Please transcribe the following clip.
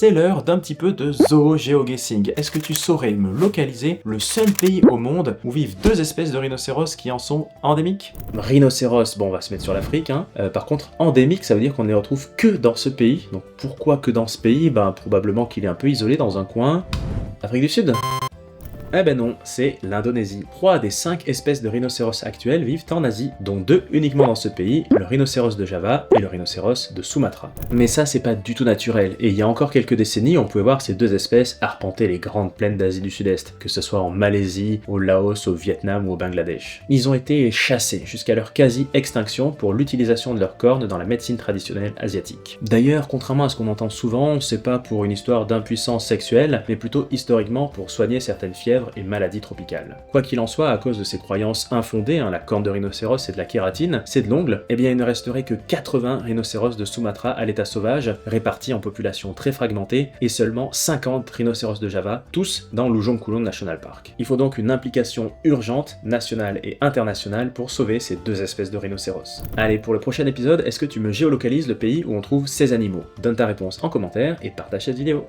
c'est l'heure d'un petit peu de zoogéoguessing. Est-ce que tu saurais me localiser le seul pays au monde où vivent deux espèces de rhinocéros qui en sont endémiques? Rhinocéros, bon on va se mettre sur l'Afrique, hein. Par contre endémique ça veut dire qu'on ne les retrouve que dans ce pays. Donc pourquoi que dans ce pays? Ben probablement qu'il est un peu isolé dans un coin. Afrique du Sud? Eh ben non, c'est l'Indonésie. 3 des 5 espèces de rhinocéros actuelles vivent en Asie, dont 2 uniquement dans ce pays, le rhinocéros de Java et le rhinocéros de Sumatra. Mais ça c'est pas du tout naturel, et il y a encore quelques décennies on pouvait voir ces deux espèces arpenter les grandes plaines d'Asie du Sud-Est, que ce soit en Malaisie, au Laos, au Vietnam ou au Bangladesh. Ils ont été chassés jusqu'à leur quasi-extinction pour l'utilisation de leurs cornes dans la médecine traditionnelle asiatique. D'ailleurs, contrairement à ce qu'on entend souvent, c'est pas pour une histoire d'impuissance sexuelle, mais plutôt historiquement pour soigner certaines fièvres et maladies tropicales. Quoi qu'il en soit, à cause de ces croyances infondées, la corne de rhinocéros c'est de la kératine, c'est de l'ongle, eh bien il ne resterait que 80 rhinocéros de Sumatra à l'état sauvage, répartis en populations très fragmentées, et seulement 50 rhinocéros de Java, tous dans l'Ujung Kulon National Park. Il faut donc une implication urgente, nationale et internationale pour sauver ces deux espèces de rhinocéros. Allez, pour le prochain épisode, est-ce que tu me géolocalises le pays où on trouve ces animaux? Donne ta réponse en commentaire et partage cette vidéo.